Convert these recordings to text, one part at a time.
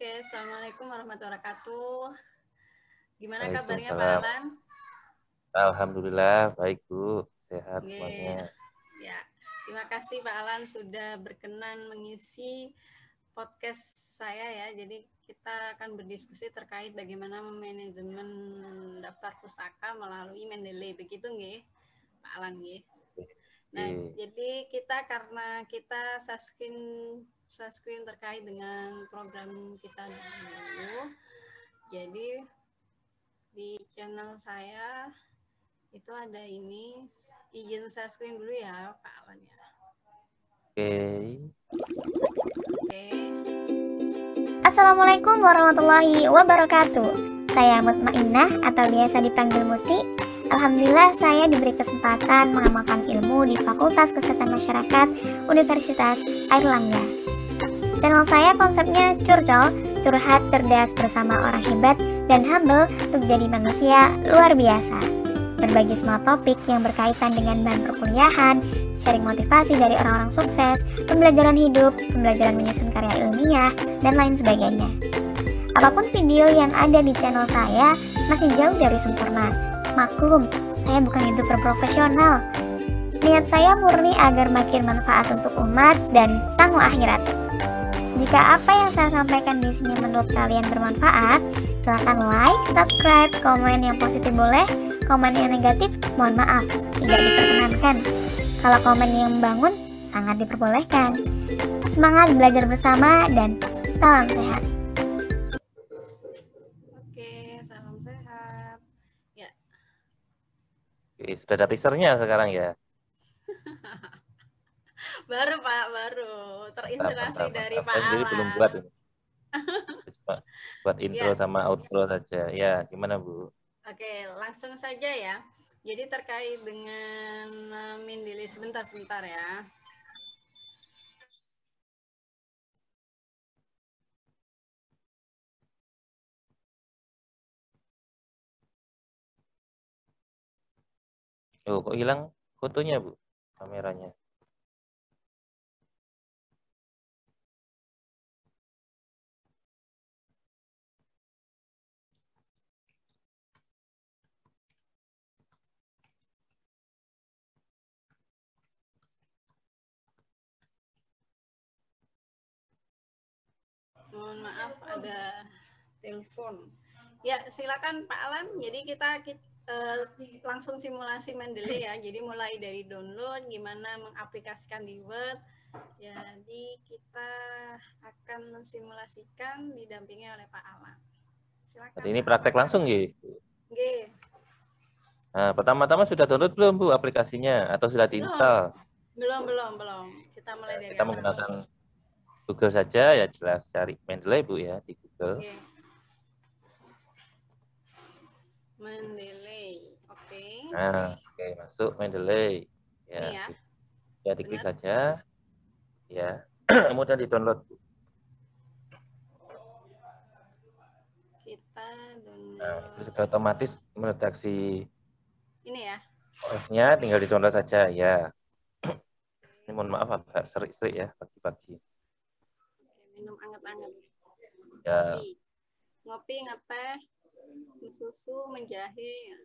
Oke, Assalamualaikum warahmatullahi wabarakatuh. Gimana kabarnya Pak Waalaikumsalam. Alan? Alhamdulillah baik Bu, sehat Nggih. semuanya. Ya, terima kasih Pak Alan sudah berkenan mengisi podcast saya ya. Jadi kita akan berdiskusi terkait bagaimana manajemen daftar pustaka melalui Mendeley. Begitu nggih, Pak Alan nggih. Nah, Oke. jadi karena kita sunscreen terkait dengan program kita dulu. Jadi di channel saya itu ada ini, izin saya screen dulu ya Pak Alan ya. Oke. Oke. Assalamualaikum warahmatullahi wabarakatuh. Saya Mutmainnah atau biasa dipanggil Muti. Alhamdulillah saya diberi kesempatan mengamalkan ilmu di Fakultas Kesehatan Masyarakat Universitas Airlangga. Channel saya konsepnya curcol, curhat cerdas bersama orang hebat dan humble untuk jadi manusia luar biasa. Berbagi semua topik yang berkaitan dengan bahan perkuliahan, sharing motivasi dari orang-orang sukses, pembelajaran hidup, pembelajaran menyusun karya ilmiah, dan lain sebagainya. Apapun video yang ada di channel saya masih jauh dari sempurna. Maklum, saya bukan YouTuber profesional. Niat saya murni agar makin manfaat untuk umat dan sang akhirat. Jika apa yang saya sampaikan di sini menurut kalian bermanfaat, silakan like, subscribe, komen yang positif boleh, komen yang negatif mohon maaf, tidak diperkenankan. Kalau komen yang membangun, sangat diperbolehkan. Semangat belajar bersama dan salam sehat. Oke, salam sehat. Ya. Oke, sudah ada teasernya sekarang ya. Baru Pak, baru terinspirasi Mantap. dari Pak Saya sendiri belum Alan. buat ini. Cuma buat intro Ya, sama outro saja. Ya, gimana Bu? oke, langsung saja ya. Jadi terkait dengan Mendeley sebentar ya. Oh, kok hilang fotonya Bu? Kameranya. Mohon maaf ada telepon. Ya, silakan Pak Alan. Jadi kita langsung simulasi Mendeley ya. Jadi mulai dari download, gimana mengaplikasikan di Word. Jadi kita akan mensimulasikan didampingi oleh Pak Alan. Silakan Hari ini Pak praktek Alan. langsung ya. Oke. Nah, pertama-tama sudah download belum Bu aplikasinya atau sudah diinstal? Belum. Kita mulai dari Kita apa menggunakan nih? Google saja ya, jelas cari Mendeley Bu ya di Google. Oke. Mendeley. Oke. Nah, oke, masuk Mendeley. Ini Ya, ya. ya diklik Benar? saja. Ya, kemudian di-download. Kita Nah, itu download sudah otomatis mendeteksi ini ya. OS-nya, tinggal di-download saja ya. Ini mohon maaf agak serik-serik ya pagi-pagi. Minum anget-anget. Ya. Ngopi, ngeteh, susu, menjahe.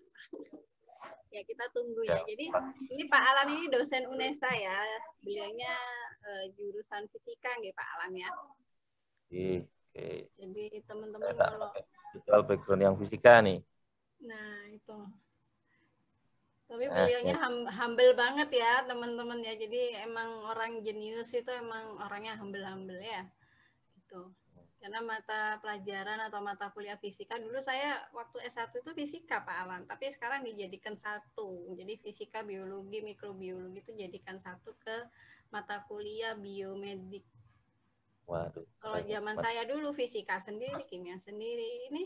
Ya kita tunggu ya. Jadi ini Pak Alan ini dosen UNESA ya. Beliaunya jurusan fisika nggih Pak Alan ya. Oke. Jadi teman-teman kalau visual background yang fisika nih. nah itu. Tapi beliaunya humble banget ya teman-teman ya. Jadi emang orang jenius itu emang orangnya humble ya. Gitu. Karena mata pelajaran atau mata kuliah fisika dulu saya waktu S1 itu fisika Pak Alan, tapi sekarang dijadikan satu. Jadi fisika, biologi, mikrobiologi itu jadikan satu ke mata kuliah biomedik. Waduh. Kalau zaman saya dulu fisika sendiri, kimia sendiri. Ini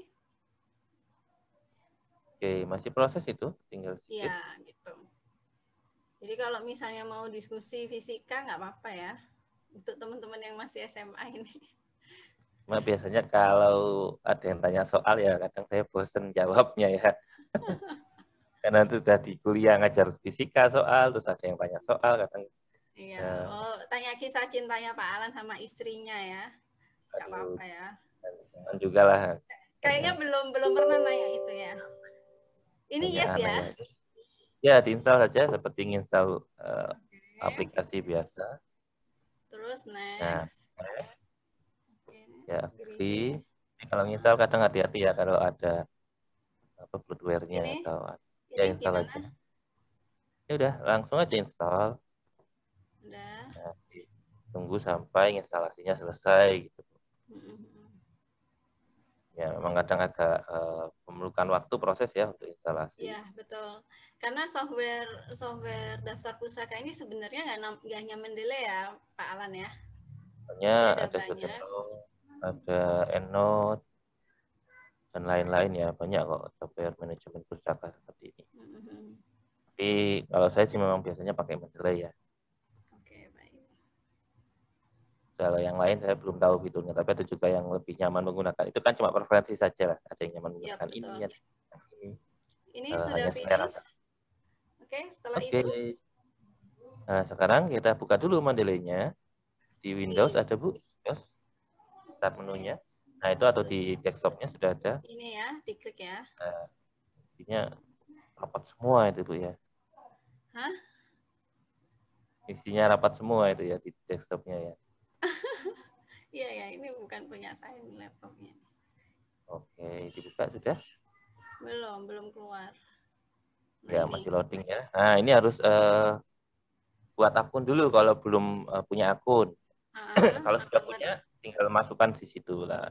Oke, masih proses itu, tinggal sedikit. ya gitu. Jadi kalau misalnya mau diskusi fisika nggak apa-apa ya. Untuk teman-teman yang masih SMA ini. Cuma biasanya kalau ada yang tanya soal ya kadang saya bosen jawabnya ya. Karena itu sudah di kuliah ngajar fisika soal, terus ada yang tanya soal kadang. Iya, oh, tanya kisah cintanya Pak Alan sama istrinya ya. Nggak Aduh, apa-apa ya. Jangan juga lah. Kayaknya belum pernah nanya itu ya. Ini Hanya yes ya. aneh. Ya, diinstal saja seperti install Oke. aplikasi biasa. Terus Nah, next. Oke. ya Agree. agree. Kalau install kadang hati-hati ya kalau ada apa bloatware-nya Ini atau ya ini install gimana? aja. Ya udah, langsung aja install. Udah. Nah, tunggu sampai instalasinya selesai gitu. Ya, memang kadang agak memerlukan waktu proses ya untuk instalasi. Iya, betul. Karena software daftar pusaka ini sebenarnya nggak hanya Mendeley ya, Pak Alan ya. Hanya Dia ada banyak. Zotero, ada EndNote, dan lain-lain ya. Banyak kok software manajemen pustaka seperti ini. Tapi kalau saya sih memang biasanya pakai Mendeley ya. Oke, baik. Kalau yang lain saya belum tahu fiturnya, tapi ada juga yang lebih nyaman menggunakan. Itu kan cuma preferensi saja lah. Ada yang nyaman Ya, menggunakan betul. ini, ada yang ini. Ini sudah Hanya selera. finish. Oke, setelah Oke. itu Nah, sekarang kita buka dulu Mendeley-nya. Di Windows ada, Bu? Windows. Start menunya. Nah, itu atau di desktopnya sudah ada. ini ya, diklik ya. Nah, isinya rapat semua itu, Bu ya. Hah? Isinya rapat semua itu ya di desktopnya ya. Iya ya, ini bukan punya saya ini laptopnya. Oke, dibuka sudah? Belum keluar. Nah, Ya, ini. masih loading ya. Nah, ini harus buat akun dulu kalau belum punya akun. Kalau sudah punya, tinggal masukkan di situ lah.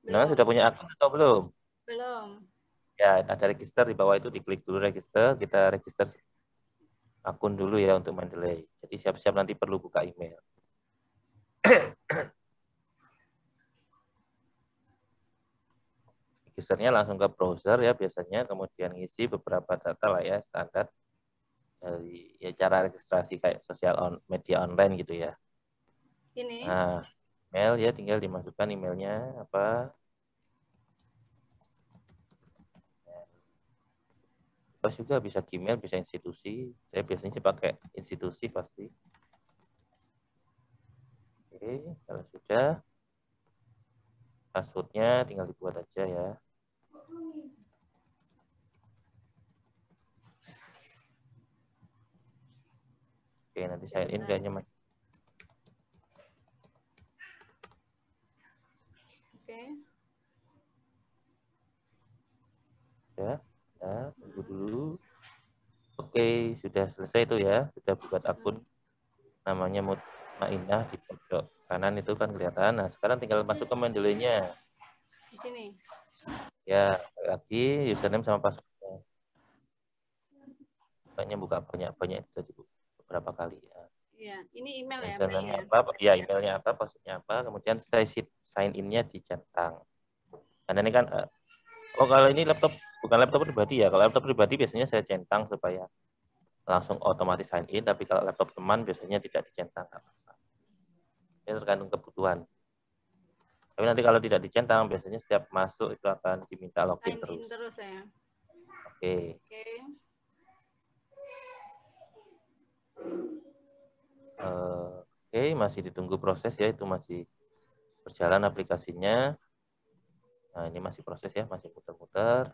Nah, sudah punya akun atau belum? Belum. Ya, ada register di bawah itu, diklik dulu register, kita register akun dulu ya untuk Mendeley. Jadi siap-siap nanti perlu buka email. Registernya langsung ke browser ya biasanya, kemudian ngisi beberapa data lah ya, standar dari ya cara registrasi kayak media online gitu ya. Ini. Nah, email ya tinggal dimasukkan emailnya apa. Bebas juga bisa Gmail, bisa institusi. Saya biasanya sih pakai institusi pasti. Oke, kalau sudah passwordnya tinggal dibuat aja ya. Oke, nanti sign in kayaknya. Oke. Ya, tunggu dulu. Oke, sudah selesai itu ya. Sudah buat akun namanya Mutmainah di pojok kanan itu kan kelihatan. Nah, sekarang tinggal masuk ke Mendeley-nya. Di sini. Ya, lagi username sama passwordnya. Kayaknya buka banyak tadi beberapa kali ya. Iya, ini email ya. Username apa? Ya, emailnya apa, passwordnya apa, kemudian sign in-nya dicentang. Karena ini kan kalau ini bukan laptop pribadi ya. Kalau laptop pribadi biasanya saya centang supaya langsung otomatis sign in, tapi kalau laptop teman biasanya tidak dicentang. Ini tergantung kebutuhan. Tapi nanti kalau tidak dicentang, biasanya setiap masuk itu akan diminta login sign terus. in terus ya. Oke. Oke, masih ditunggu proses ya, itu masih berjalan aplikasinya. Nah, ini masih proses ya, masih muter-muter.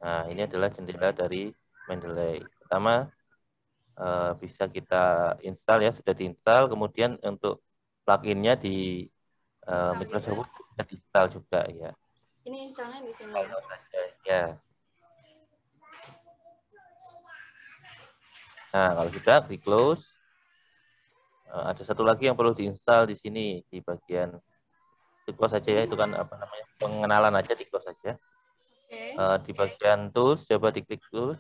Nah, ini adalah jendela dari Mendeley. Pertama, bisa kita install ya, sudah diinstal. Kemudian untuk plugin-nya di Microsoft Word sudah diinstal juga ya. Ini installnya di sini ya. Ya. Nah, kalau sudah di close. Ada satu lagi yang perlu diinstal di sini di bagian di close saja ya, itu kan apa namanya pengenalan aja, di close saja. Di bagian tools coba diklik tools,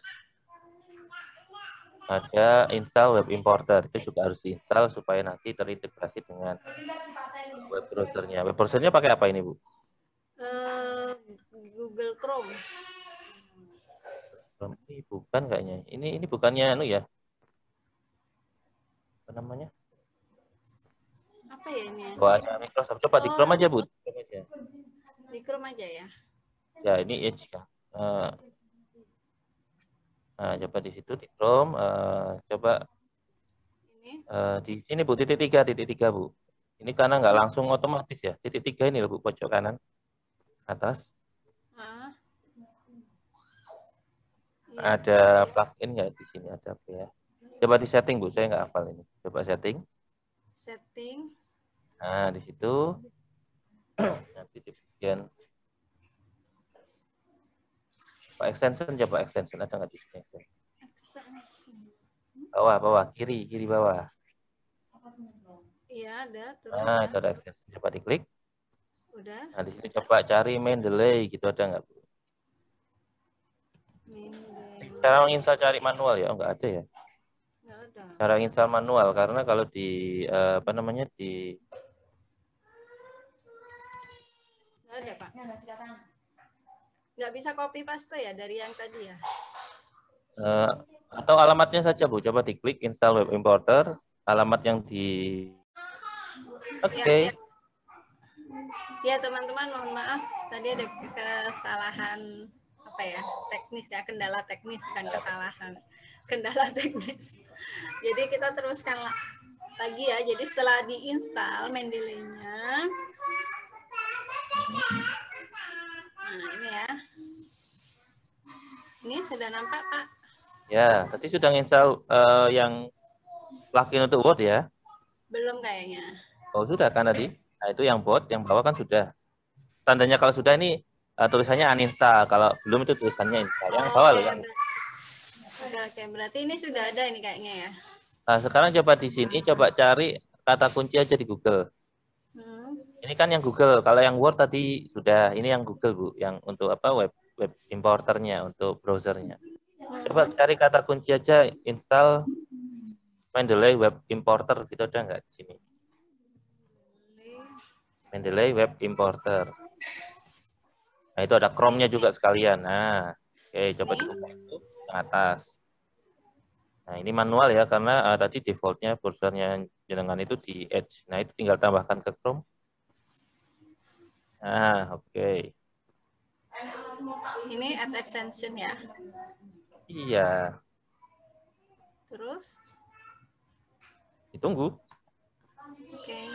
ada install web importer, itu juga harus diinstal supaya nanti terintegrasi dengan web browsernya. Web browsernya pakai apa ini, Bu? Google Chrome. Ini bukan kayaknya. Ini bukannya ya? Apa namanya? Apa ya ini? Bahannya Microsoft. Coba di Chrome aja, Bu. Di Chrome aja ya. Ya, ini Edge ya. Nah, coba di situ di Chrome, coba di sini Bu, titik tiga Bu. Ini karena nggak langsung otomatis ya. Titik 3 ini loh Bu, pojok kanan atas. Ah. Iya. Ada plugin nggak di sini? Ada apa ya? Coba di setting Bu, saya nggak hafal ini. Coba setting. Setting. Nah di situ nanti di bagian extension, coba extension ada nggak di sini? Extension. Bawah, kiri bawah. Iya ada. Terus Nah ya. itu ada extension. Coba diklik. Udah. Nah di sini coba cari Mendeley gitu, ada nggak Bu? Mendeley. Cara menginstal cari manual ya? Oh, nggak ada ya? Nggak ada. Cara install manual karena kalau di apa namanya di Nggak ada Pak. Nggak bisa copy paste ya dari yang tadi ya? atau alamatnya saja Bu, coba diklik install web importer, alamat yang di Ya, ya teman-teman, mohon maaf tadi ada kesalahan apa ya, teknis ya, kendala teknis, bukan kesalahan, kendala teknis. Jadi kita teruskan lagi ya. Jadi setelah diinstal Mendeley-nya, nah ini ya, ini sudah nampak Pak? Ya, tadi sudah install yang plugin untuk Word ya? Belum kayaknya. Oh sudah kan tadi? Nah itu yang bot, yang bawah kan sudah. Tandanya kalau sudah ini tulisannya uninstall, kalau belum itu tulisannya install. Yang bawah loh yang. Oke, berarti ini sudah ada ini kayaknya ya. Nah sekarang coba di sini, coba cari kata kunci aja di Google. Ini kan yang Google, kalau yang Word tadi sudah, ini yang Google Bu, yang untuk apa web importernya, untuk browsernya. Coba cari kata kunci aja, install Mendeley Web Importer, gitu ada nggak di sini? Mendeley Web Importer. Nah itu ada Chrome-nya juga sekalian. Nah, oke coba dibuka itu yang atas. Nah ini manual ya, karena tadi defaultnya browsernya jenengan itu di Edge. Nah itu tinggal tambahkan ke Chrome. Nah oke. Ini add extension ya? Iya. Terus? Ditunggu. Oke.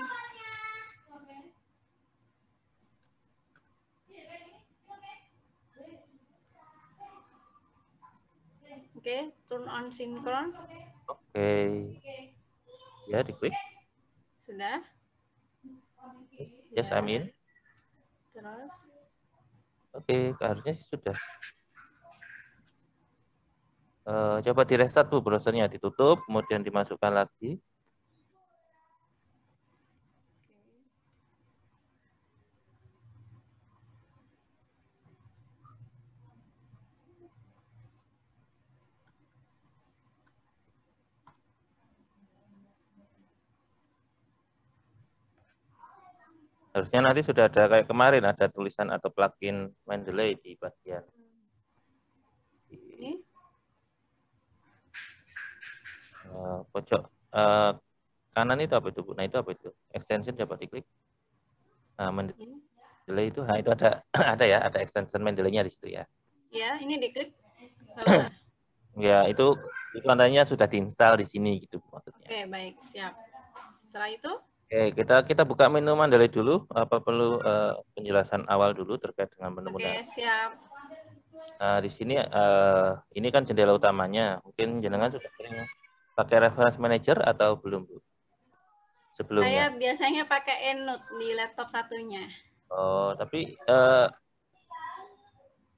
Oke, turn on sinkron. Oke. Ya, diklik. Sudah? Yes, I'm in. Terus? Oke, harusnya sih sudah. Coba di restart Bu browsernya, ditutup, kemudian dimasukkan lagi. Harusnya nanti sudah ada kayak kemarin, ada tulisan atau plugin Mendeley di bagian Ini? pojok kanan itu apa itu Bu? Nah itu apa itu? Extension coba diklik. Mendeley itu, nah itu ada ada ya, ada extension Mendeley-nya di situ ya. Ya, ini diklik. Ya itu tandanya sudah diinstal di sini gitu maksudnya. Oke, baik, siap. Setelah itu? Oke, kita buka menu Mendeley dulu. Apa perlu penjelasan awal dulu terkait dengan menu Mendeley? Oke, siap. Nah, di sini ini kan jendela utamanya. Mungkin jenengan sudah sering pakai reference manager atau belum, Bu? Sebelumnya. Saya biasanya pakai EndNote di laptop satunya. Oh, tapi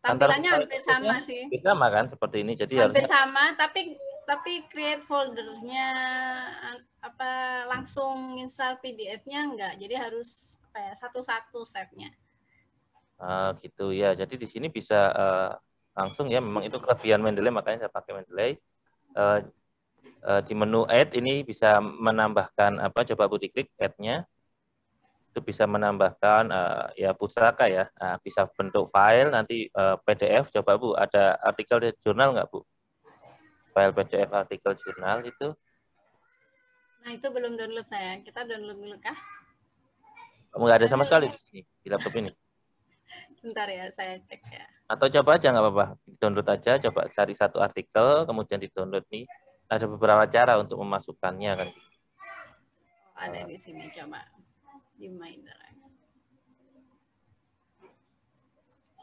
tampilannya hampir sama sih. Sama kan seperti ini. Jadi hampir sama, tapi create foldernya apa langsung install PDF-nya enggak. Jadi harus apa ya, satu-satu step-nya. Gitu ya. Jadi di sini bisa langsung ya. Memang itu kelebihan Mendeley, makanya saya pakai Mendeley. Di menu add ini bisa menambahkan apa? Coba Bu diklik add-nya. Itu bisa menambahkan ya pustaka ya. Bisa bentuk file nanti PDF. Coba Bu, ada artikel di jurnal nggak Bu? File PDF artikel jurnal itu. Nah itu belum download saya. Kita download dulu kah? Nggak ada sama sekali di sini di laptop ini. Sebentar ya, saya cek ya. Atau coba aja nggak apa-apa, download aja. Coba cari satu artikel, kemudian di download nih. Ada beberapa cara untuk memasukkannya kan. Ada di sini, coba. di My Drive.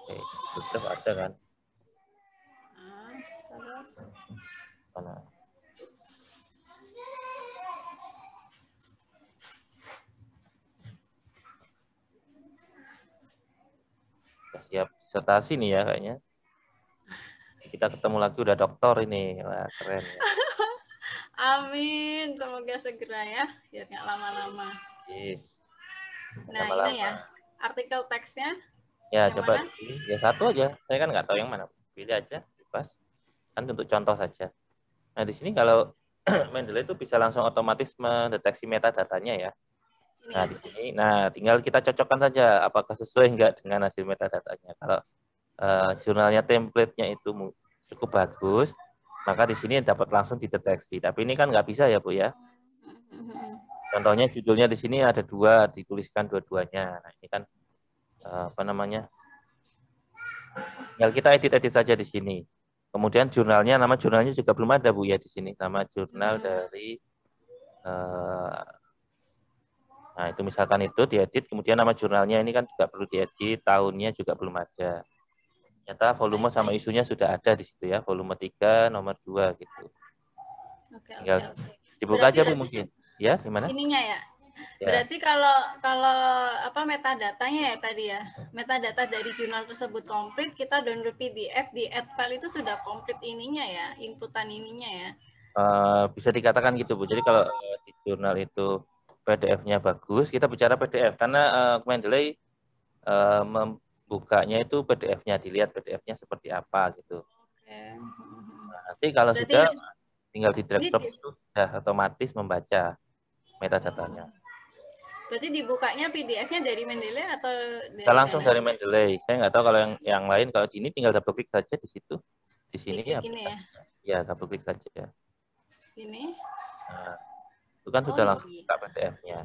Oke, Google Drive ada kan? Terus Mana? Siap disertasi nih ya kayaknya. Kita ketemu lagi udah doktor ini. Wah, keren ya. amin, semoga segera ya, biar nggak lama-lama. Nah, Lama-lama. ini ya, artikel teksnya. Ya, yang coba mana? pilih. Ya satu aja. Saya kan nggak tahu yang mana. Pilih aja, bebas. Kan untuk contoh saja. Nah, di sini kalau Mendeley itu bisa langsung otomatis mendeteksi metadatanya ya. Ini Nah, ya? di sini, tinggal kita cocokkan saja apakah sesuai enggak dengan hasil metadatanya. Kalau jurnalnya template-nya itu cukup bagus, maka di sini dapat langsung dideteksi. Tapi ini kan nggak bisa ya, Bu ya. Contohnya judulnya di sini ada 2, dituliskan dua-duanya. Nah, ini kan apa namanya? Tinggal kita edit-edit saja di sini. Kemudian nama jurnalnya juga belum ada, Bu ya, di sini. Nama jurnal dari nah, itu misalkan itu diedit, kemudian nama jurnalnya ini kan juga perlu diedit, tahunnya juga belum ada. Ternyata volume sama isunya sudah ada di situ ya, volume 3, nomor 2 gitu. Tinggal dibuka berarti aja Bu mungkin. Ya, gimana? Ininya ya. Ya. Berarti kalau apa metadatanya ya tadi ya, metadata dari jurnal tersebut komplit, kita download PDF di add file itu sudah komplit ininya ya, inputan ininya ya. Bisa dikatakan gitu Bu. Jadi kalau di jurnal itu PDF-nya bagus, kita bicara PDF karena Mendeley membukanya itu PDF-nya, dilihat PDF-nya seperti apa gitu. Nah, nanti kalau Berarti sudah tinggal di drag drop itu sudah otomatis membaca metadatanya. Berarti dibukanya PDF-nya dari Mendeley atau Kita langsung dari Mendeley. Saya nggak tahu kalau yang lain. Kalau di ini tinggal double klik saja di situ. Di sini ya. Ini ya. Ya, double klik saja. Ini. Nah, itu kan sudah langsung buka PDF-nya.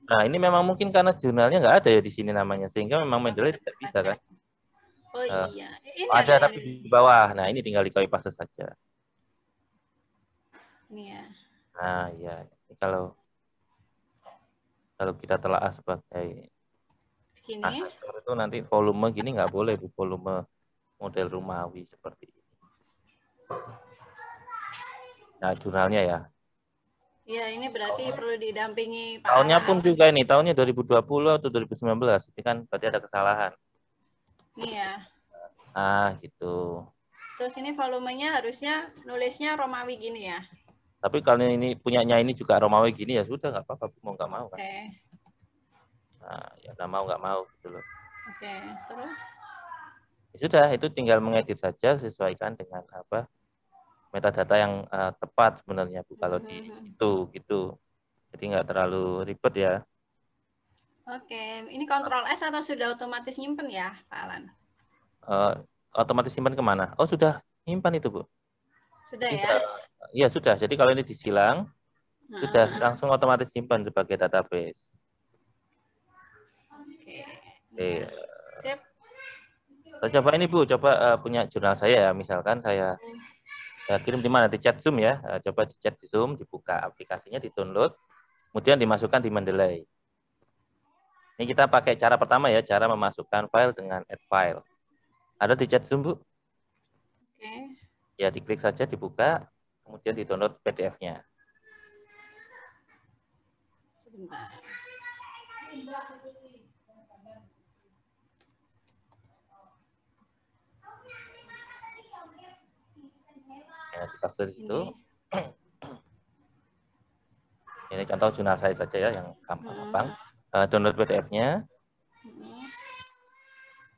Nah, ini memang mungkin karena jurnalnya nggak ada ya di sini namanya, sehingga memang Mendeley tidak bisa kan. Oh iya. Ini ada tapi di bawah. Nah, ini tinggal di copy paste saja. Ini ya. Nah, ya. Ini kalau kita telaah sebagai asesor itu nanti volume gini nggak boleh, Bu. Volume model Rumawi seperti ini. Nah, jurnalnya ya. Iya, ini berarti perlu didampingi Pak Tahunnya Alan. pun juga ini, tahunnya 2020 atau 2019. Ini kan berarti ada kesalahan. Iya. Gitu. Terus ini volumenya harusnya nulisnya Romawi gini ya. Tapi kalau ini punyanya ini juga Romawi gini ya sudah nggak apa-apa, mau nggak mau kan. Nah, ya nggak mau gitu loh. Terus? Ya sudah, itu tinggal mengedit saja sesuaikan dengan apa metadata yang tepat sebenarnya Bu kalau di itu gitu. Jadi nggak terlalu ribet ya. Ini Ctrl S atau sudah otomatis nyimpen ya, Pak Alan? Otomatis simpan kemana? Oh sudah nyimpan itu Bu. Sudah ya? Iya sudah. Jadi kalau ini disilang, sudah langsung otomatis simpan sebagai database. Oke. Sip. Coba ini Bu, coba punya jurnal saya ya. Misalkan saya kirim di mana? Di chat Zoom ya. Coba di chat di Zoom, dibuka aplikasinya, di-download, kemudian dimasukkan di Mendeley. Ini kita pakai cara pertama ya, cara memasukkan file dengan add file. Ada di chat Zoom, Bu? Ya, diklik saja, dibuka, kemudian di-download PDF-nya. Sebentar. Ya, di situ. Ini contoh jurnal saya saja ya, yang gampang-gampang. Download PDF-nya.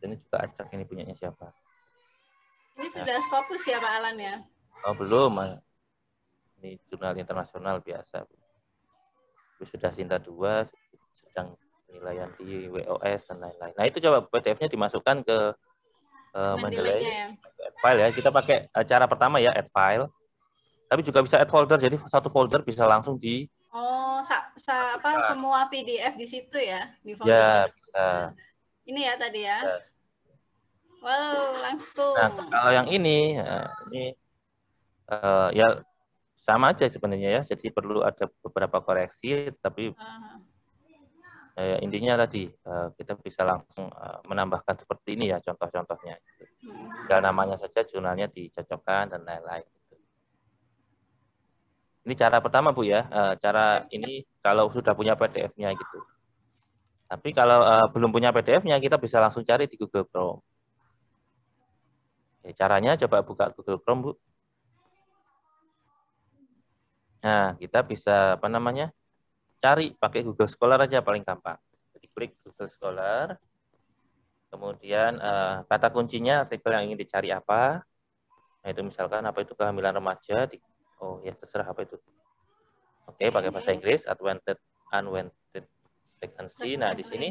Ini juga acak, ini punyanya siapa? Ini sudah Scopus ya Pak Alan ya? Oh belum, ini jurnal internasional biasa. Sudah Sinta 2, sedang penilaian di WOS dan lain-lain. Nah itu coba PDF-nya dimasukkan ke Mendeley, add file ya. Kita pakai cara pertama ya, add file. Tapi juga bisa add folder, jadi satu folder bisa langsung di semua PDF di situ ya, di folder. Ya, bisa. Ini ya tadi ya. Wow, langsung. Nah, kalau yang ini ya sama aja sebenarnya ya. Jadi perlu ada beberapa koreksi, tapi Intinya tadi kita bisa langsung menambahkan seperti ini ya contoh-contohnya. Tinggal namanya saja, jurnalnya dicocokkan dan lain-lain. Ini cara pertama Bu ya. Cara ini kalau sudah punya PDF-nya gitu. Tapi kalau belum punya PDF-nya, kita bisa langsung cari di Google Chrome. Oke, caranya coba buka Google Chrome Bu. Nah, kita bisa apa namanya? Cari pakai Google Scholar aja paling gampang. Jadi klik Google Scholar. Kemudian kata kuncinya artikel yang ingin dicari apa. Nah, itu misalkan apa itu kehamilan remaja. Oh ya terserah apa itu. Oke, pakai bahasa Inggris, unwanted pregnancy. Nah, di sini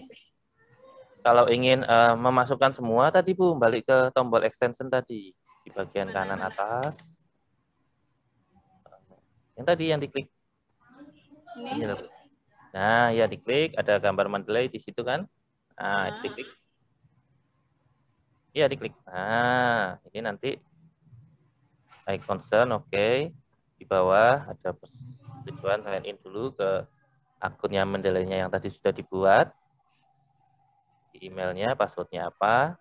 kalau ingin memasukkan semua tadi Bu, balik ke tombol extension tadi di bagian kanan atas. Yang tadi yang diklik. Ini loh. Nah, ya diklik, ada gambar Mendeley di situ kan. Nah, diklik. Iya, diklik. Nah, ini nanti I concern, oke. Di bawah ada tujuan sign in dulu ke akunnya Mendeley-nya yang tadi sudah dibuat. Di emailnya, passwordnya apa.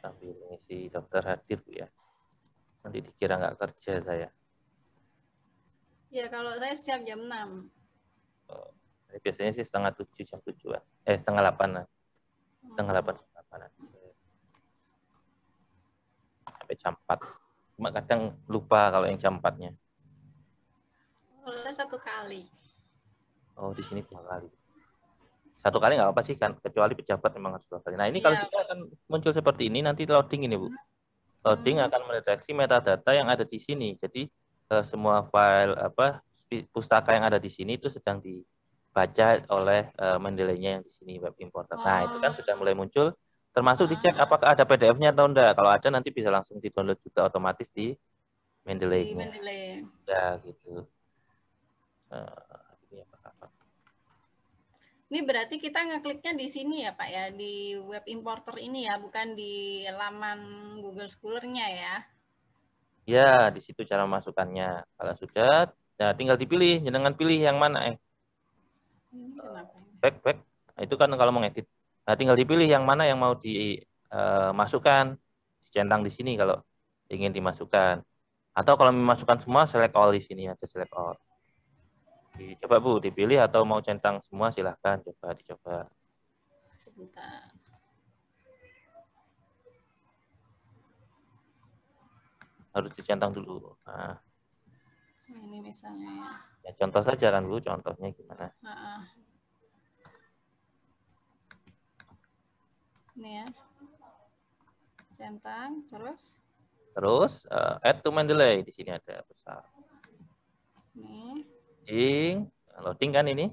Sambil mengisi daftar hadir Bu ya. Nanti dikira nggak kerja saya. Ya, kalau saya siap jam 6. Oh, biasanya sih setengah 7, jam 7-an. Setengah 8-an. Setengah 8-an. Sampai jam 4. Cuma kadang lupa kalau yang jam 4-nya. Kalau saya 1 kali. Oh, di sini 2 kali. 1 kali nggak apa sih kan, kecuali pejabat memang harus 2 kali. Nah, ini kalau sudah akan muncul seperti ini, nanti loading ini Bu. Loading akan mendeteksi metadata yang ada di sini. Jadi semua file pustaka yang ada di sini itu sedang dibaca oleh Mendeley-nya yang di sini web importer. Nah, itu kan sudah mulai muncul, termasuk dicek apakah ada PDF-nya atau enggak. Kalau ada nanti bisa langsung di-download juga otomatis di Mendeley-nya. Ya, gitu. Ini berarti kita ngekliknya di sini ya Pak ya, di web importer ini ya, bukan di laman Google Scholar-nya ya? Ya, di situ cara masukkannya. Kalau sudah, ya tinggal dipilih, jangan pilih yang mana. Back. Nah, itu kan kalau mau ngedit. Nah, tinggal dipilih yang mana yang mau dimasukkan, dicentang di sini kalau ingin dimasukkan. Atau kalau memasukkan semua, select all di sini ada select all. Coba Bu, dipilih atau mau centang semua silahkan, dicoba. Sebentar. Harus dicentang dulu. Nah, ini misalnya. Ya, contoh saja kan Bu, contohnya gimana? Ini ya. Centang, terus? Terus add to Mendeley di sini ada besar. Loading kan ini.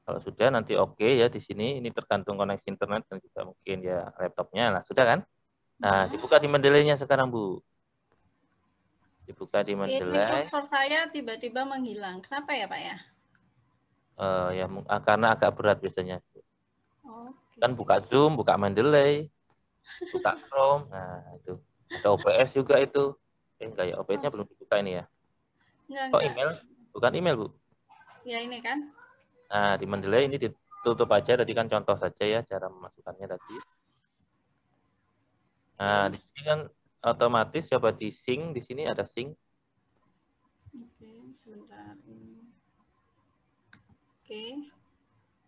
Kalau sudah nanti oke ya di sini. Ini tergantung koneksi internet dan juga mungkin ya laptopnya. Nah sudah kan? Nah dibuka di Mendeley-nya sekarang Bu. Dibuka di Mendeley. Ini kursor saya tiba-tiba menghilang. Kenapa ya Pak ya? Ya karena agak berat biasanya. Kan buka Zoom, buka Mendeley, buka Chrome. Nah itu. Ada OBS juga itu. Enggak ya, OBS-nya belum dibuka ini ya. Enggak. Email? Bukan email Bu. Ya ini kan. Nah di Mendeley ini ditutup aja. Tadi kan contoh saja ya cara memasukkannya tadi. Nah di sini kan otomatis coba di sync. Di sini ada sync. Oke, sebentar.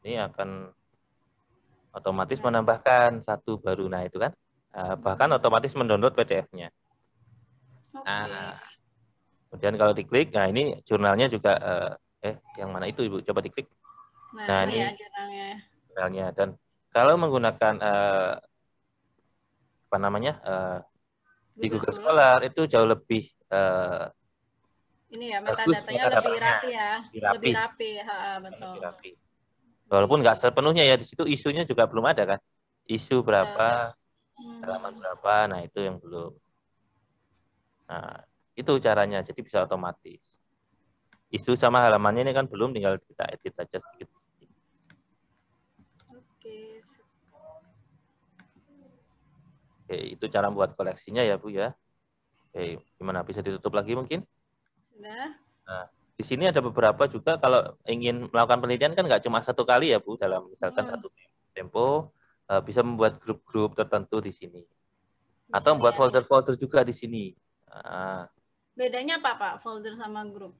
Ini akan otomatis menambahkan satu baru. Nah itu kan. Bahkan otomatis mendownload PDF-nya. Nah, kemudian kalau diklik, nah ini jurnalnya juga, yang mana itu Ibu? Coba diklik. Nah ini ya jurnalnya. Dan kalau menggunakan apa namanya di Google Scholar itu jauh lebih ini ya metadatanya lebih rapi ya, lebih rapi. Betul. Lebih rapi. Walaupun nggak sepenuhnya ya, di situ isunya juga belum ada kan, isu berapa, halaman berapa, nah itu yang belum. Nah itu caranya, jadi bisa otomatis. Isu sama halamannya ini kan belum, tinggal kita edit aja sedikit. Oke. Oke, itu cara buat koleksinya ya Bu ya. Oke, gimana bisa ditutup lagi mungkin? Sudah. Nah, di sini ada beberapa juga kalau ingin melakukan penelitian kan nggak cuma satu kali ya Bu, dalam misalkan satu tempo bisa membuat grup-grup tertentu di sini. Atau membuat folder-folder juga di sini. Nah, bedanya apa Pak, folder sama grup?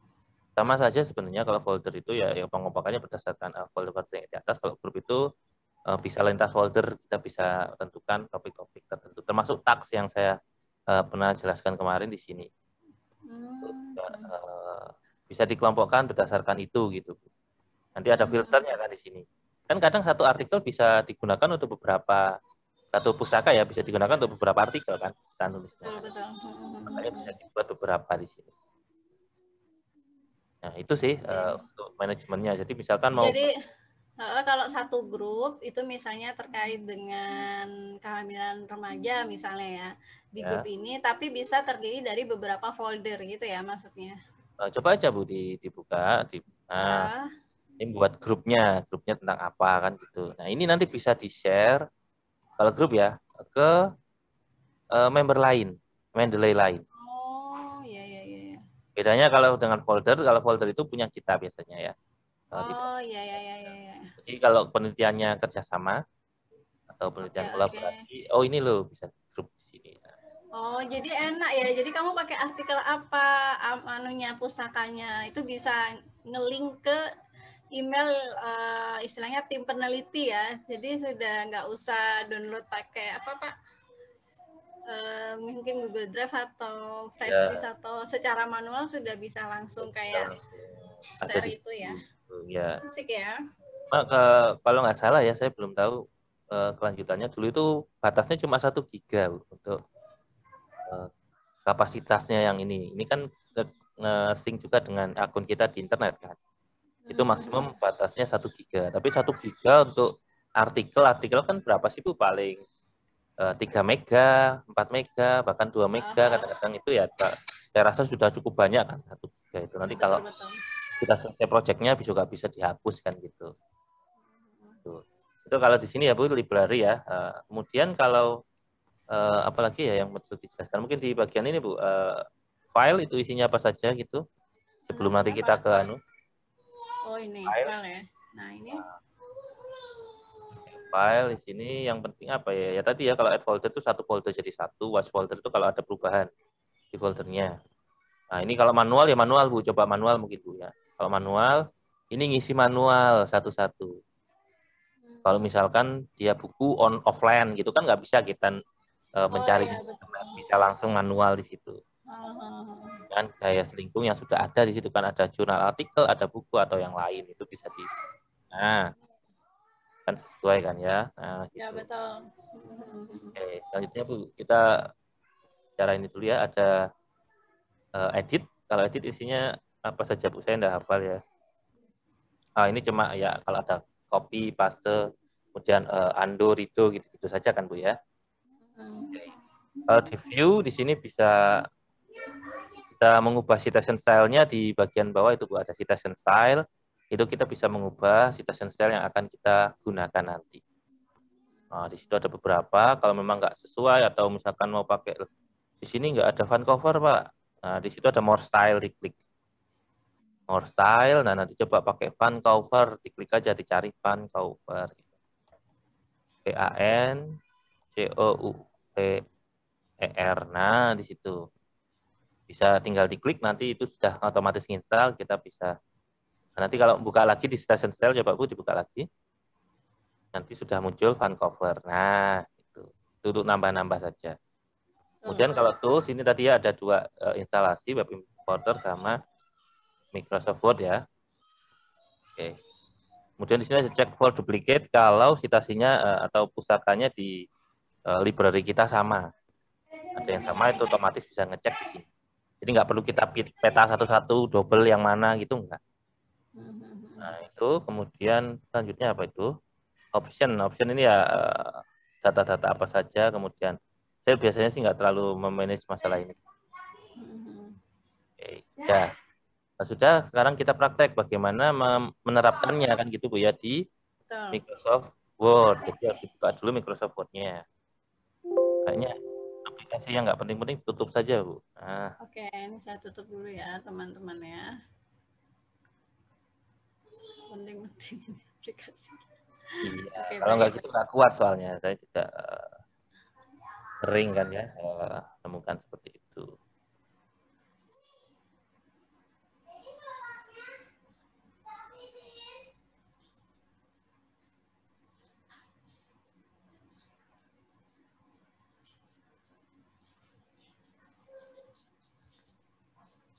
sama saja sebenarnya. Kalau folder itu ya pengompakannya berdasarkan folder-folder yang di atas. Kalau grup itu bisa lintas folder, kita bisa tentukan topik-topik tertentu, termasuk tags yang saya pernah jelaskan kemarin di sini. Bisa dikelompokkan berdasarkan itu gitu. Nanti ada filternya kan di sini. Kan kadang satu artikel bisa digunakan untuk beberapa, satu pustaka ya bisa digunakan untuk beberapa artikel kan kita nulisnya. Betul. Makanya bisa dibuat beberapa di sini. Nah itu sih untuk manajemennya. Jadi misalkan mau. Jadi kalau satu grup itu misalnya terkait dengan kehamilan remaja misalnya ya, di grup ini, tapi bisa terdiri dari beberapa folder gitu ya maksudnya. Coba aja Bu dibuka. Nah, ini buat grupnya tentang apa kan gitu. Nah ini nanti bisa di-share kalau grup ya ke member lain, Mendeley lain. Oh iya. Bedanya kalau dengan folder itu punya kita biasanya ya. Oh iya. Jadi kalau penelitiannya kerjasama atau penelitian kolaborasi, oh ini loh bisa grup di sini. Oh jadi enak ya. Jadi kamu pakai artikel apa, anunya pusakanya itu bisa ngelink ke email istilahnya tim peneliti ya. Jadi sudah nggak usah download pakai apa Pak? Mungkin Google Drive atau flash disk atau secara manual sudah bisa langsung kayak share itu ya. Ya. Asik ya. Kalau nggak salah ya, saya belum tahu kelanjutannya. Dulu itu batasnya cuma 1 giga untuk kapasitasnya yang ini. Ini kan nge-sync juga dengan akun kita di internet kan. Itu maksimum batasnya 1 giga. Tapi 1 giga untuk artikel kan berapa sih Bu? Paling 3 mega, 4 mega, bahkan 2 mega kadang-kadang itu ya saya rasa sudah cukup banyak kan 1 giga itu. Nanti kalau kita selesai proyeknya juga bisa dihapus kan gitu. Itu kalau di sini ya Bu, library ya. Kemudian kalau apalagi ya yang perlu dijelaskan mungkin di bagian ini Bu, file itu isinya apa saja gitu sebelum nanti kita ke anu. Oh ini file ya. Nah ini file di sini yang penting apa ya? Ya tadi ya kalau add folder itu satu folder jadi satu, watch folder itu kalau ada perubahan di foldernya. Nah ini kalau manual ya manual Bu, coba manual mungkin Bu ya. Kalau manual ini ngisi manual satu-satu. Kalau misalkan dia buku offline gitu kan nggak bisa kita mencari, bisa langsung manual di situ. Kan gaya selingkuh yang sudah ada di situ kan ada jurnal artikel, ada buku atau yang lain itu bisa di. Nah kan sesuai kan ya. Nah, gitu. Ya betul. Oke, selanjutnya Bu kita cara ini dulu ya, ada edit. Kalau edit isinya apa saja Bu, saya enggak hafal ya. Ini cuma ya kalau ada copy, paste, kemudian undo, redo gitu saja kan Bu ya. Kalau di view di sini bisa kita mengubah citation style-nya di bagian bawah itu Bu, ada citation style. Itu kita bisa mengubah citation style yang akan kita gunakan nanti. Nah, di situ ada beberapa. Kalau memang nggak sesuai atau misalkan mau pakai di sini nggak ada Vancouver Pak. Nah, di situ ada more style, diklik more style. Nah, nanti coba pakai Vancouver, diklik aja dicari Vancouver. VANCOUVER. Nah, di situ bisa tinggal diklik, nanti itu sudah otomatis install. Kita bisa. Nah, nanti kalau buka lagi di station style, coba Bu dibuka lagi. Nanti sudah muncul Vancouver. Nah, itu untuk nambah-nambah saja. Kemudian kalau tools ini tadi ada 2 instalasi, web importer sama Microsoft Word ya. Oke. Kemudian di sini saya cek for duplicate kalau citasinya atau pusakanya di library kita sama. Ada yang sama itu otomatis bisa ngecek di sini. Jadi nggak perlu kita peta satu-satu double yang mana gitu enggak. Nah, itu kemudian selanjutnya apa itu? Option ini ya data-data apa saja, kemudian saya biasanya sih nggak terlalu memanage masalah ini. Oke, ya. Nah, sudah, sekarang kita praktek bagaimana menerapkannya kan gitu Bu ya di Microsoft Word. Jadi harus dibuka dulu Microsoft Word-nya. Kayaknya aplikasi yang nggak penting-penting tutup saja, Bu. Nah, Oke, ini saya tutup dulu ya teman-teman ya. Penting-penting ini aplikasi. iya. Oke, Kalau nggak baik. gitu nggak kuat soalnya. Saya juga sering kan ya temukan seperti itu.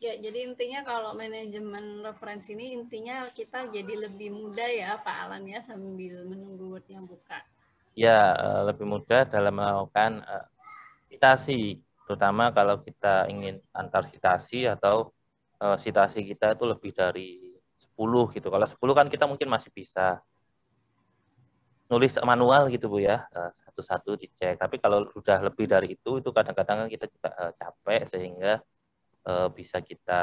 Ya, jadi intinya kalau manajemen referensi ini intinya kita jadi lebih mudah ya Pak Alan ya sambil menunggu Word yang buka. Ya, lebih mudah dalam melakukan citasi, terutama kalau kita ingin antar citasi atau citasi kita itu lebih dari 10 gitu. Kalau 10 kan kita mungkin masih bisa nulis manual gitu Bu ya, satu-satu dicek. Tapi kalau sudah lebih dari itu kadang-kadang kan kita juga capek sehingga bisa kita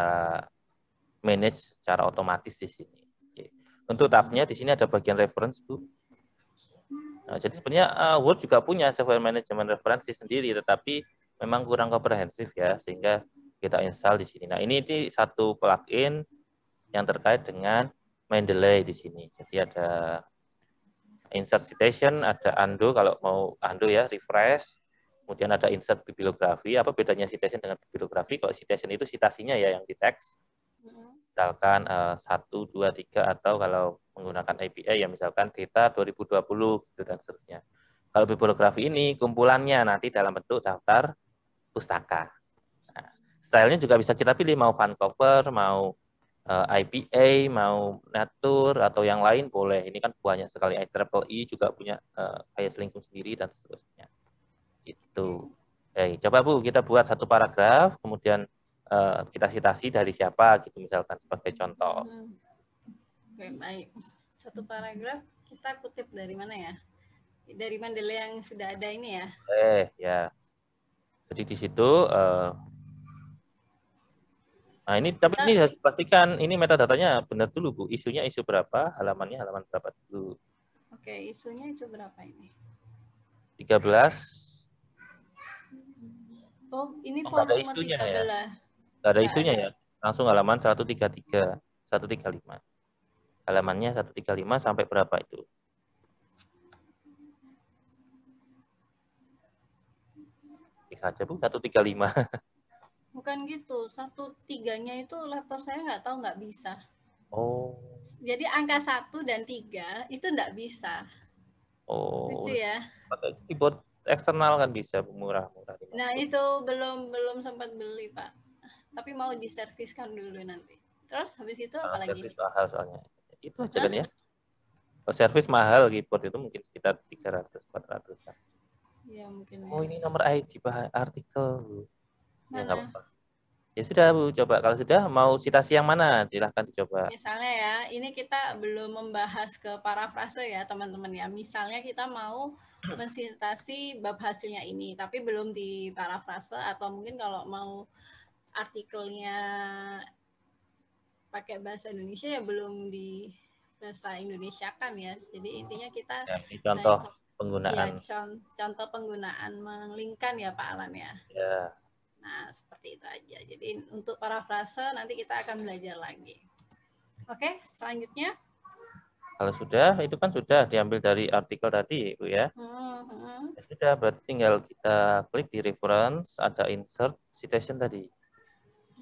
manage secara otomatis di sini. Oke. Untuk tabnya di sini ada bagian reference Bu. Nah, jadi sebenarnya Word juga punya software management referensi sendiri, tetapi memang kurang komprehensif ya, sehingga kita install di sini. Nah, ini satu plugin yang terkait dengan Mendeley di sini. Jadi ada insert citation, ada undo kalau mau undo ya, refresh. Kemudian ada insert bibliografi. Apa bedanya citation dengan bibliografi? Kalau citation itu citasinya ya yang di teks. Misalkan 1, 2, 3 atau kalau menggunakan API ya misalkan data 2020 gitu dan seterusnya. Kalau bibliografi ini kumpulannya nanti dalam bentuk daftar pustaka. Nah, stylenya juga bisa kita pilih mau Vancouver, mau IPA, mau Nature atau yang lain boleh. Ini kan banyak sekali. IEEE juga punya kayak selingkuh sendiri dan seterusnya. Itu. Oke, coba Bu kita buat satu paragraf, kemudian kita citasi dari siapa gitu misalkan sebagai contoh. Oke, baik. Satu paragraf kita kutip dari mana ya? Dari Mendeley yang sudah ada ini ya? Ya. Jadi di situ nah ini tapi ini harus pastikan ini metadatanya benar dulu Bu. Isunya isu berapa, halamannya halaman berapa dulu. Oke, isunya itu berapa ini? 13. Oh, ini Nggak ada volume isunya 13. ya. Nggak ada Nggak isunya ada. ya. Langsung halaman 133, 135. Halamannya 135 sampai berapa itu? Aja Bu, 135. Bukan gitu, 1-3-nya itu laptop saya nggak tahu nggak bisa. Oh. Jadi angka 1 dan 3 itu nggak bisa. Oh. Lucu ya. Pakai keyboard eksternal kan bisa murah-murah. Nah itu belum sempat beli Pak. Tapi mau diserviskan dulu nanti. Terus habis itu apa lagi? Servis mahal soalnya. Itu aja kan ya. Kalau servis mahal keyboard itu mungkin sekitar 300-400. Ya mungkin. Oh ini nomor ID artikel. Ya nggak Mana? apa-apa. Ya sudah Bu, coba kalau sudah mau citasi yang mana silahkan dicoba. Misalnya ya, ini kita belum membahas ke parafrase ya teman-teman ya. Misalnya kita mau mensitasi bab hasilnya ini, tapi belum di parafrase atau mungkin kalau mau artikelnya pakai bahasa Indonesia ya belum di bahasa Indonesia kan ya. Jadi intinya kita Ya, ini contoh penggunaan. Ya, contoh penggunaan melingkan ya Pak Alan ya. Ya. Nah, seperti itu aja. Jadi untuk parafrase nanti kita akan belajar lagi. Oke, selanjutnya. Kalau sudah, itu kan sudah diambil dari artikel tadi, Bu ya. Ya sudah, berarti tinggal kita klik di reference, ada insert citation tadi.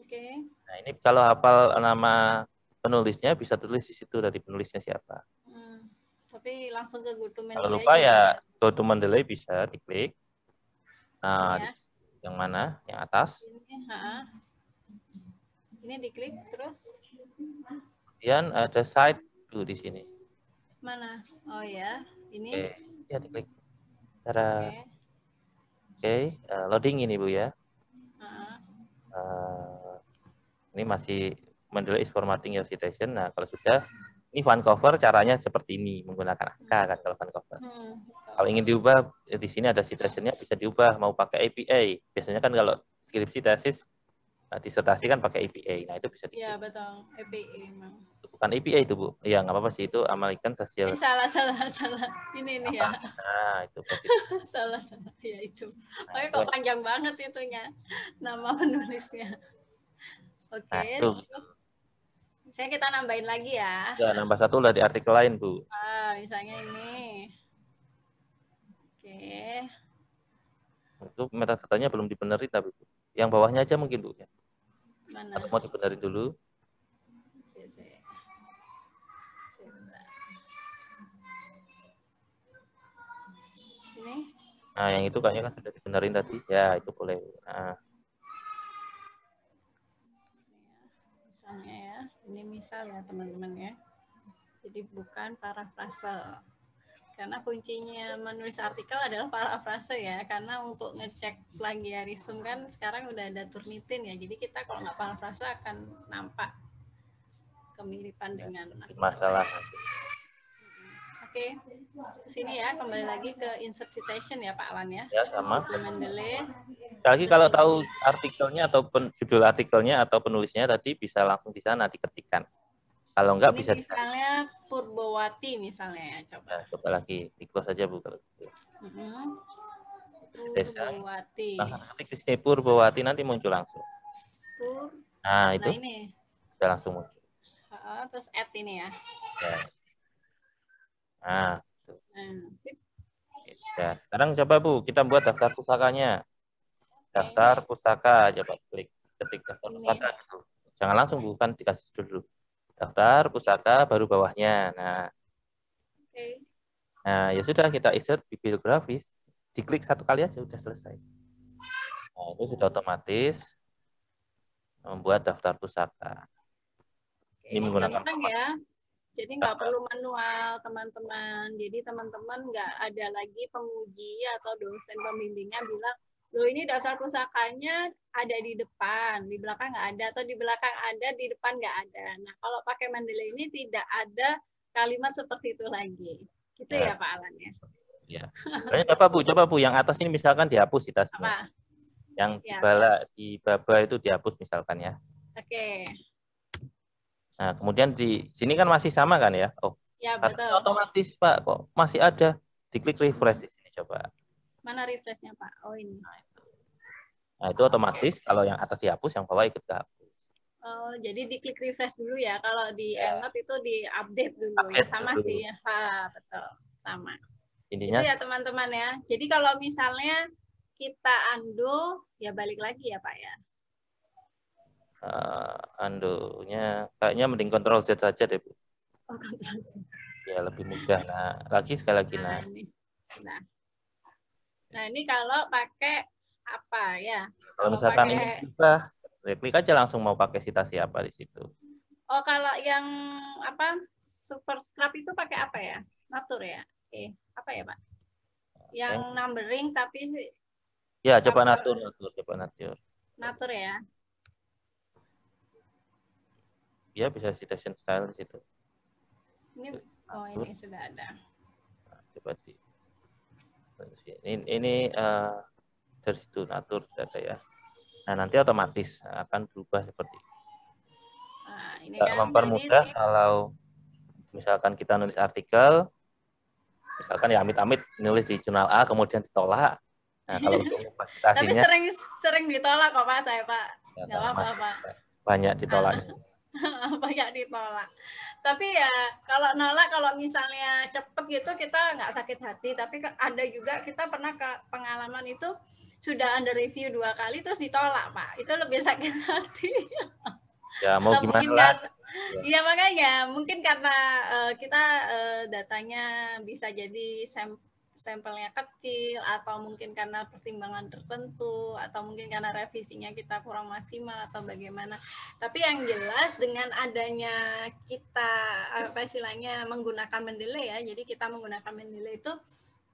Oke. Nah, ini kalau hafal nama penulisnya, bisa tulis di situ dari penulisnya siapa. Tapi langsung ke GoTo Mendeley. Kalau lupa ya, GoTo Mendeley bisa diklik. Nah, ya. Yang mana? Yang atas. Ini diklik terus. Kemudian ada site tuh di sini. Mana? Oh ya, ini. Oke, ya diklik. Oke, loading ini Bu ya. Ini masih Mendeley is formatting your citation. Nah, kalau sudah, ini Vancouver caranya seperti ini, menggunakan angka kan kalau Vancouver. Kalau ingin diubah, di sini ada citation-nya bisa diubah, mau pakai APA. Biasanya kan kalau skripsi tesis disertasi kan pakai APA. Nah, itu bisa Iya, dikirim. betul. APA emang. Bukan APA itu, Bu. Ya, nggak apa-apa sih. Itu American Social. Salah. Ini ya. Nah, itu positif. salah. Ya itu. Nah, Tapi itu kok panjang banget itunya. Nama penulisnya. Oke. nah, itu. Terus saya kita nambahin lagi ya. Ya, nambah satu lah di artikel lain, Bu. Misalnya ini. Oke. Itu metadatanya belum dibenerin tapi, Bu. Yang bawahnya aja mungkin, Bu. Ya. Mana? Atau mau dibenerin dulu? Ini? Nah, yang itu kayaknya kan sudah dibenerin tadi. Ya, itu boleh. Nah. Misalnya ya, ini misal ya teman-teman ya. Jadi bukan parafrase. Karena kuncinya menulis artikel adalah parafrase ya. Karena untuk ngecek plagiarisme kan sekarang udah ada Turnitin ya. Jadi kita kalau nggak parafrase akan nampak kemiripan dengan masalah. Oke, sini ya, kembali lagi ke insert citation ya Pak Alan ya. Ya, sama. Mendeley. Lagi kalau tahu artikelnya atau judul artikelnya atau penulisnya tadi bisa langsung di sana diketikkan. Kalau enggak ini bisa misalnya Purbawati misalnya ya, coba. Ya, coba lagi di close aja Bu kalau gitu. Purbawati. Nah, ketik di sini Purbawati nanti muncul langsung. Nah, itu. Nah, ini. Sudah langsung muncul. Terus add ini ya. Ya. Nah, sip. Ya. Sekarang coba Bu, kita buat daftar pusakanya. Daftar pusaka, coba ketik daftar pusaka. Jangan langsung bukan dikasih dulu. Daftar pusaka baru bawahnya. Nah, nah ya sudah kita insert bibliografis. Diklik satu kali aja udah selesai. Nah, itu sudah otomatis membuat daftar pusaka. Ini menggunakan ya. Jadi nggak perlu manual teman-teman. Jadi teman-teman nggak ada lagi penguji atau dosen pembimbingnya bilang, loh ini daftar pusakanya ada di depan, di belakang nggak ada, atau di belakang ada, di depan nggak ada. Nah kalau pakai Mendeley ini tidak ada kalimat seperti itu lagi. Gitu ya Pak Alan ya? Ya. Coba Bu, yang atas ini misalkan dihapus citasnya. Yang di baba itu dihapus misalkan ya. Oke. Nah, kemudian di sini kan masih sama kan ya? Oh, ya, betul. Otomatis Pak, kok masih ada. Diklik refresh di sini coba. Mana refreshnya Pak? Oh ini. Nah, itu otomatis kalau yang atas dihapus, yang bawah ikut dihapus. Oh, jadi diklik refresh dulu ya. Kalau di Endnote itu di update dulu. Ya sama dulu. Sih. Betul. Sama. Intinya itu ya teman-teman ya. Jadi kalau misalnya kita undo, ya balik lagi ya Pak ya. Undo-nya kayaknya mending Ctrl Z saja deh Bu. Oh, Ctrl Z. Ya lebih mudah. Nah, sekali lagi Nah, ini kalau pakai apa ya? Kalau misalkan ini berubah, klik aja langsung mau pakai citasi apa di situ. Oh, kalau yang apa? Superscript itu pakai apa ya? Natur ya? Apa ya, Pak? Yang numbering tapi ya, coba natur. Natur ya. Ya, bisa citation style di situ. Ini sudah ada. Nah, coba ini dari situ natur sudah ada ya. Nah, nanti otomatis akan berubah seperti ini. Nah, ini kan mempermudah kalau misalkan kita nulis artikel, misalkan ya amit-amit nulis di jurnal A kemudian ditolak. Nah, kalau untuk tapi sering ditolak kok Pak saya Pak. Nggak apa-apa Pak. Banyak ditolaknya. Banyak ditolak. Tapi ya kalau nolak, kalau misalnya cepet gitu kita nggak sakit hati. Tapi ada juga kita pernah pengalaman itu sudah under review 2 kali terus ditolak Pak. Itu lebih sakit hati. Ya mau gimana? Iya makanya mungkin karena kita datanya bisa jadi sampelnya kecil, atau mungkin karena pertimbangan tertentu, atau mungkin karena revisinya kita kurang maksimal atau bagaimana. Tapi yang jelas dengan adanya kita apa istilahnya menggunakan Mendeley ya, jadi kita menggunakan Mendeley itu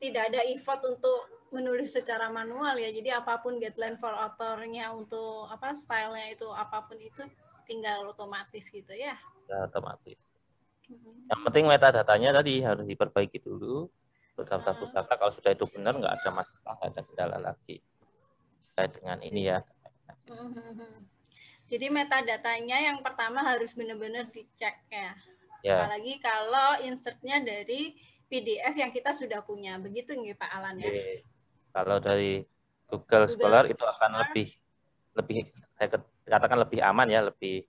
tidak ada effort untuk menulis secara manual ya. Jadi apapun guideline for author-nya untuk apa stylenya itu apapun itu tinggal otomatis gitu ya. Ya otomatis. Yang penting metadatanya tadi harus diperbaiki dulu. Daftar pusaka kalau sudah itu benar nggak ada masalah, nggak ada kendala lagi terkait dengan ini ya. Jadi metadatanya yang pertama harus benar-benar dicek ya. Ya. Apalagi kalau insertnya dari PDF yang kita sudah punya. Begitu nggih Pak Alan ya? Kalau dari Google Scholar itu akan lebih saya katakan lebih aman ya, lebih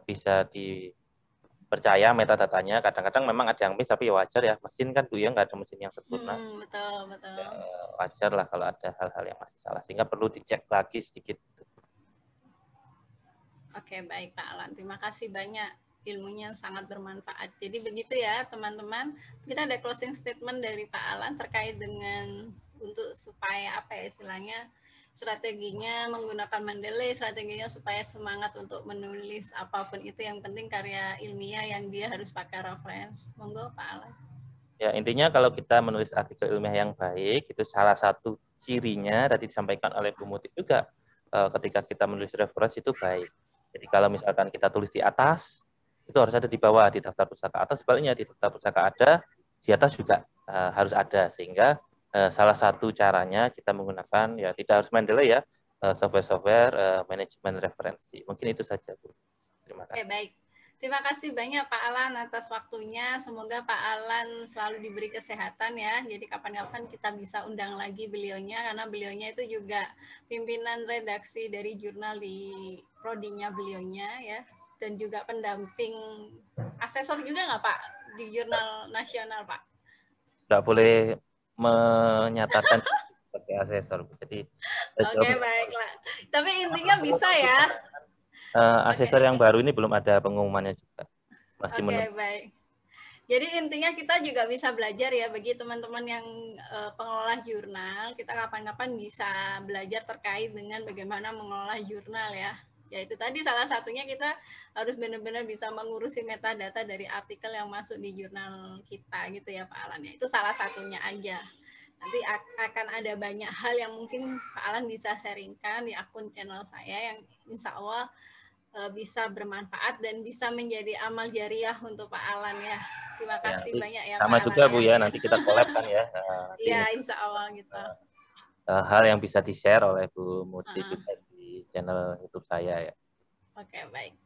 bisa dipercaya metadatanya. Kadang-kadang memang ada yang miss, tapi wajar ya. Mesin kan Bu ya, nggak ada mesin yang sempurna. Betul. Wajar lah kalau ada hal-hal yang masih salah. Sehingga perlu dicek lagi sedikit. Oke, baik Pak Alan. Terima kasih banyak, ilmunya sangat bermanfaat. Jadi begitu ya teman-teman. Kita ada closing statement dari Pak Alan terkait dengan untuk supaya apa ya istilahnya, strateginya menggunakan Mendeley, strateginya supaya semangat untuk menulis apapun itu, yang penting karya ilmiah yang dia harus pakai reference. Monggo Pak Alan. Ya, intinya kalau kita menulis artikel ilmiah yang baik, itu salah satu cirinya tadi disampaikan oleh Bu Muti juga, ketika kita menulis referensi itu baik. Jadi kalau misalkan kita tulis di atas, itu harus ada di bawah di daftar pustaka, atau sebaliknya di daftar pustaka ada, di atas juga harus ada. Sehingga salah satu caranya kita menggunakan, ya tidak harus Mendeley ya, software-software manajemen referensi. Mungkin itu saja, Bu. Terima kasih. Oke, baik. Terima kasih banyak Pak Alan atas waktunya. Semoga Pak Alan selalu diberi kesehatan ya. Jadi kapan-kapan kita bisa undang lagi beliaunya, karena beliaunya itu juga pimpinan redaksi dari jurnal di prodinya beliaunya ya. Dan juga pendamping asesor juga nggak Pak di jurnal nasional Pak? Nggak boleh menyatakan sebagai asesor. Jadi Oke, baiklah. Tapi intinya bisa ya. Asesor yang baru ini belum ada pengumumannya juga. Masih menunggu. Baik. Jadi intinya kita juga bisa belajar ya, bagi teman-teman yang pengelola jurnal, kita kapan-kapan bisa belajar terkait dengan bagaimana mengelola jurnal ya. Ya itu tadi salah satunya kita harus benar-benar bisa mengurusi metadata dari artikel yang masuk di jurnal kita gitu ya Pak Alan ya. Itu salah satunya aja. Nanti akan ada banyak hal yang mungkin Pak Alan bisa sharingkan di akun channel saya yang insya Allah bisa bermanfaat dan bisa menjadi amal jariah untuk Pak Alan ya. Terima kasih banyak ya sama Pak juga Alan. Bu ya, nanti kita collab kan ya. Iya, insya Allah gitu. Hal yang bisa di-share oleh Bu Muti juga di channel YouTube saya ya. Oke, baik.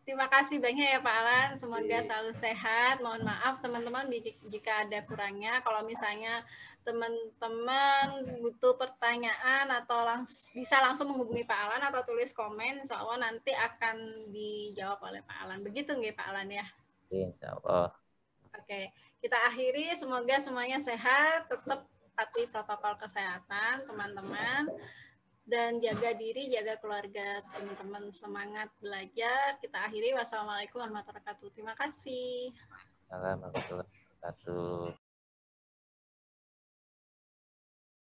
Terima kasih banyak ya Pak Alan. Semoga selalu sehat. Mohon maaf teman-teman jika ada kurangnya. Kalau misalnya teman-teman butuh pertanyaan atau bisa langsung menghubungi Pak Alan atau tulis komen, insya Allah nanti akan dijawab oleh Pak Alan. Begitu nggak Pak Alan ya? Insya Allah. Oke, kita akhiri. Semoga semuanya sehat, tetap patuhi protokol kesehatan teman-teman. Dan jaga diri, jaga keluarga teman-teman, semangat belajar. Kita akhiri. Wassalamualaikum warahmatullahi wabarakatuh. Terima kasih. Assalamualaikum warahmatullahi wabarakatuh.